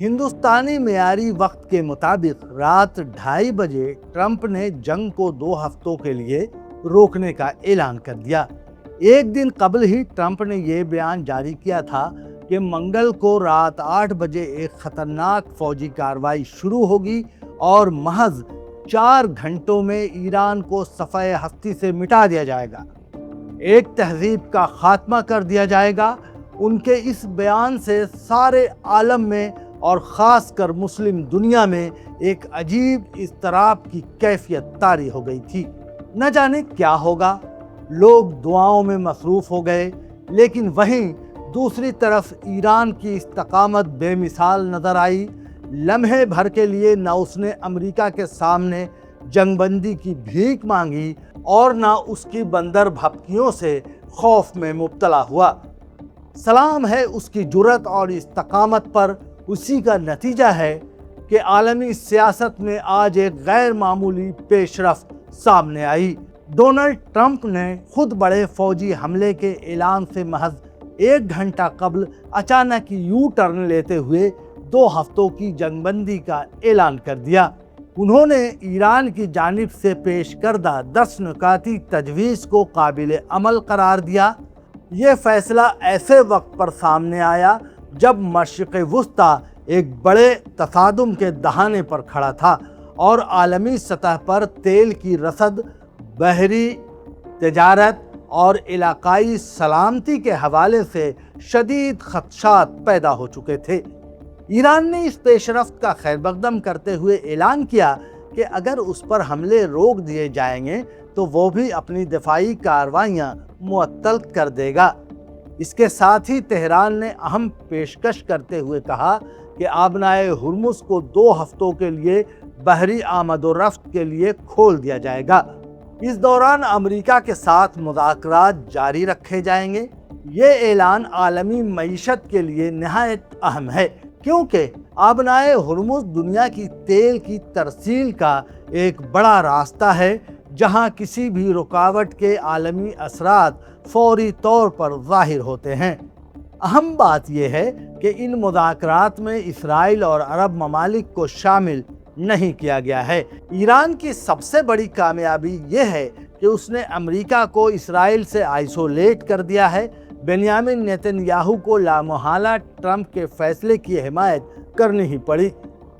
ہندوستانی معیاری وقت کے مطابق رات 2:30 بجے ٹرمپ نے جنگ کو 2 ہفتوں کے لیے روکنے کا اعلان کر دیا۔ ایک دن قبل ہی ٹرمپ نے یہ بیان جاری کیا تھا کہ منگل کو رات 8 بجے ایک خطرناک فوجی کارروائی شروع ہوگی اور محض 4 گھنٹوں میں ایران کو صفحہ ہستی سے مٹا دیا جائے گا، ایک تہذیب کا خاتمہ کر دیا جائے گا۔ ان کے اس بیان سے سارے عالم میں اور خاص کر مسلم دنیا میں ایک عجیب اضطراب کی کیفیت طاری ہو گئی تھی۔ نہ جانے کیا ہوگا، لوگ دعاؤں میں مصروف ہو گئے، لیکن وہیں دوسری طرف ایران کی استقامت بے مثال نظر آئی۔ لمحے بھر کے لیے نہ اس نے امریکہ کے سامنے جنگ بندی کی بھیک مانگی اور نہ اس کی بندر بھپکیوں سے خوف میں مبتلا ہوا۔ سلام ہے اس کی جرأت اور استقامت پر۔ اسی کا نتیجہ ہے کہ عالمی سیاست میں آج ایک غیر معمولی پیش رفت سامنے آئی۔ ڈونلڈ ٹرمپ نے خود بڑے فوجی حملے کے اعلان سے محض 1 گھنٹہ قبل اچانک یو ٹرن لیتے ہوئے 2 ہفتوں کی جنگ بندی کا اعلان کر دیا۔ انہوں نے ایران کی جانب سے پیش کردہ 10 نکاتی تجویز کو قابل عمل قرار دیا۔ یہ فیصلہ ایسے وقت پر سامنے آیا جب مشرق وسطیٰ ایک بڑے تصادم کے دہانے پر کھڑا تھا اور عالمی سطح پر تیل کی رسد، بحری تجارت اور علاقائی سلامتی کے حوالے سے شدید خدشات پیدا ہو چکے تھے۔ ایران نے اس پیش رفت کا خیر مقدم کرتے ہوئے اعلان کیا کہ اگر اس پر حملے روک دیے جائیں گے تو وہ بھی اپنی دفاعی کارروائیاں معطل کر دے گا۔ اس کے ساتھ ہی تہران نے اہم پیشکش کرتے ہوئے کہا کہ آبنائے ہرمز کو 2 ہفتوں کے لیے بحری آمد و رفت کے لیے کھول دیا جائے گا۔ اس دوران امریکہ کے ساتھ مذاکرات جاری رکھے جائیں گے۔ یہ اعلان عالمی معیشت کے لیے نہایت اہم ہے، کیونکہ آبنائے ہرمز دنیا کی تیل کی ترسیل کا ایک بڑا راستہ ہے، جہاں کسی بھی رکاوٹ کے عالمی اثرات فوری طور پر ظاہر ہوتے ہیں۔ اہم بات یہ ہے کہ ان مذاکرات میں اسرائیل اور عرب ممالک کو شامل نہیں کیا گیا ہے۔ ایران کی سب سے بڑی کامیابی یہ ہے کہ اس نے امریکہ کو اسرائیل سے آئسولیٹ کر دیا ہے۔ بنیامین نیتن یاہو کو لامحالہ ٹرمپ کے فیصلے کی حمایت کرنی ہی پڑی،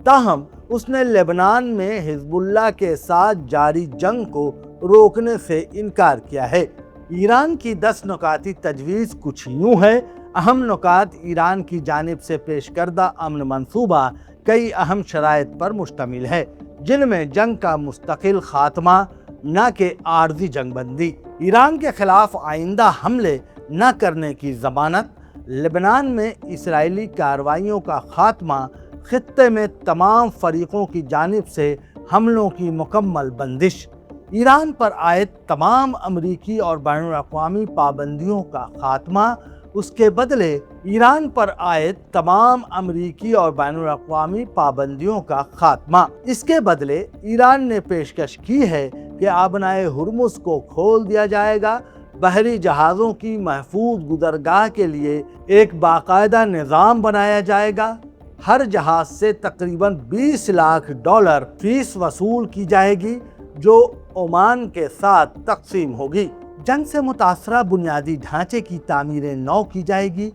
تاہم اس نے لبنان میں حزب اللہ کے ساتھ جاری جنگ کو روکنے سے انکار کیا ہے۔ ایران کی 10 نکاتی تجویز کچھ یوں ہے۔ اہم نکات: ایران کی جانب سے پیش کردہ امن منصوبہ کئی اہم شرائط پر مشتمل ہے، جن میں جنگ کا مستقل خاتمہ نہ کہ عارضی جنگ بندی، ایران کے خلاف آئندہ حملے نہ کرنے کی ضمانت، لبنان میں اسرائیلی کارروائیوں کا خاتمہ، خطے میں تمام فریقوں کی جانب سے حملوں کی مکمل بندش، ایران پر عائد تمام امریکی اور بین الاقوامی پابندیوں کا خاتمہ، اس کے بدلے ایران پر عائد تمام امریکی اور بین الاقوامی پابندیوں کا خاتمہ۔ اس کے بدلے ایران نے پیشکش کی ہے کہ آبنائے ہرمز کو کھول دیا جائے گا، بحری جہازوں کی محفوظ گزرگاہ کے لیے ایک باقاعدہ نظام بنایا جائے گا، ہر جہاز سے تقریباً $20 لاکھ فیس وصول کی جائے گی جو عمان کے ساتھ تقسیم ہوگی۔ جنگ سے متاثرہ بنیادی ڈھانچے کی تعمیر نو کی جائے گی۔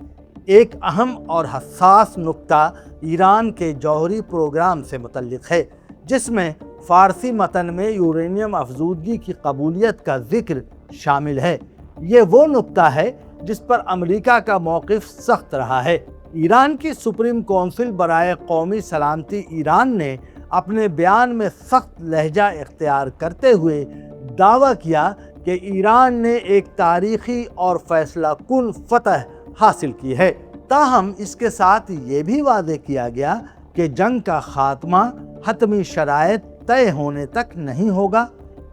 ایک اہم اور حساس نکتہ ایران کے جوہری پروگرام سے متعلق ہے، جس میں فارسی متن میں یورینیم افزودگی کی قبولیت کا ذکر شامل ہے۔ یہ وہ نکتہ ہے جس پر امریکہ کا موقف سخت رہا ہے۔ ایران کی سپریم کونسل برائے قومی سلامتی ایران نے اپنے بیان میں سخت لہجہ اختیار کرتے ہوئے دعویٰ کیا کہ ایران نے ایک تاریخی اور فیصلہ کن فتح حاصل کی ہے، تاہم اس کے ساتھ یہ بھی واضح کیا گیا کہ جنگ کا خاتمہ حتمی شرائط طے ہونے تک نہیں ہوگا۔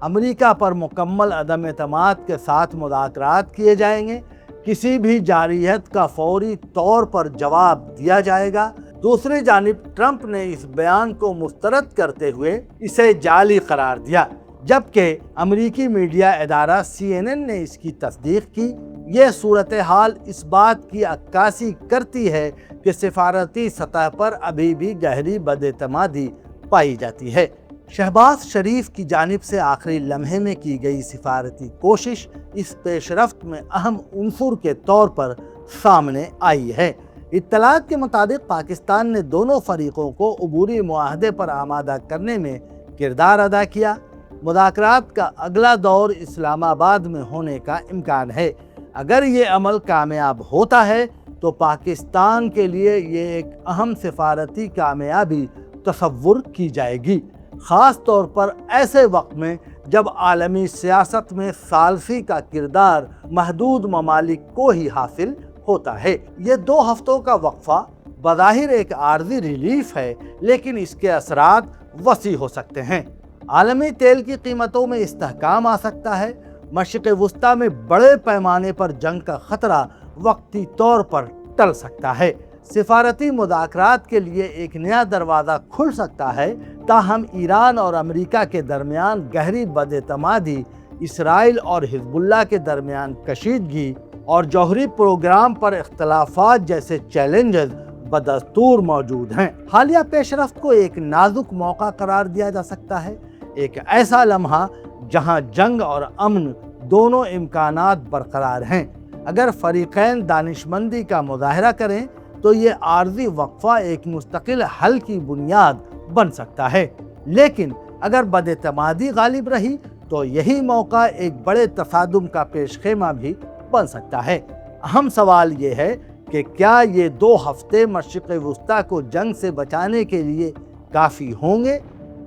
امریکہ پر مکمل عدم اعتماد کے ساتھ مذاکرات کیے جائیں گے، کسی بھی جارحیت کا فوری طور پر جواب دیا جائے گا۔ دوسری جانب ٹرمپ نے اس بیان کو مسترد کرتے ہوئے اسے جعلی قرار دیا، جبکہ امریکی میڈیا ادارہ CNN نے اس کی تصدیق کی۔ یہ صورتحال اس بات کی عکاسی کرتی ہے کہ سفارتی سطح پر ابھی بھی گہری بد اعتمادی پائی جاتی ہے۔ شہباز شریف کی جانب سے آخری لمحے میں کی گئی سفارتی کوشش اس پیش رفت میں اہم عنصر کے طور پر سامنے آئی ہے۔ اطلاعات کے مطابق پاکستان نے دونوں فریقوں کو عبوری معاہدے پر آمادہ کرنے میں کردار ادا کیا۔ مذاکرات کا اگلا دور اسلام آباد میں ہونے کا امکان ہے۔ اگر یہ عمل کامیاب ہوتا ہے تو پاکستان کے لیے یہ ایک اہم سفارتی کامیابی تصور کی جائے گی، خاص طور پر ایسے وقت میں جب عالمی سیاست میں ثالثی کا کردار محدود ممالک کو ہی حاصل ہوتا ہے۔ یہ 2 ہفتوں کا وقفہ بظاہر ایک عارضی ریلیف ہے، لیکن اس کے اثرات وسیع ہو سکتے ہیں۔ عالمی تیل کی قیمتوں میں استحکام آ سکتا ہے۔ مشرق وسطیٰ میں بڑے پیمانے پر جنگ کا خطرہ وقتی طور پر ٹل سکتا ہے۔ سفارتی مذاکرات کے لیے ایک نیا دروازہ کھل سکتا ہے، تاہم ایران اور امریکہ کے درمیان گہری بد اعتمادی، اسرائیل اور حزب اللہ کے درمیان کشیدگی اور جوہری پروگرام پر اختلافات جیسے چیلنجز بدستور موجود ہیں۔ حالیہ پیش رفت کو ایک نازک موقع قرار دیا جا سکتا ہے، ایک ایسا لمحہ جہاں جنگ اور امن دونوں امکانات برقرار ہیں۔ اگر فریقین دانشمندی کا مظاہرہ کریں تو یہ عارضی وقفہ ایک مستقل حل کی بنیاد بن سکتا ہے، لیکن اگر بد اعتمادی غالب رہی تو یہی موقع ایک بڑے تصادم کا پیش خیمہ بھی بن سکتا ہے۔ اہم سوال یہ ہے کہ کیا یہ 2 ہفتے مشرق وسطیٰ کو جنگ سے بچانے کے لیے کافی ہوں گے،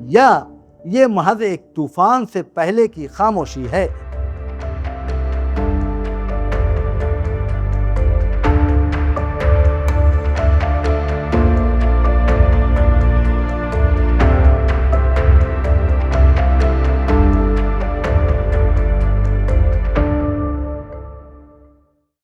یا یہ محض ایک طوفان سے پہلے کی خاموشی ہے؟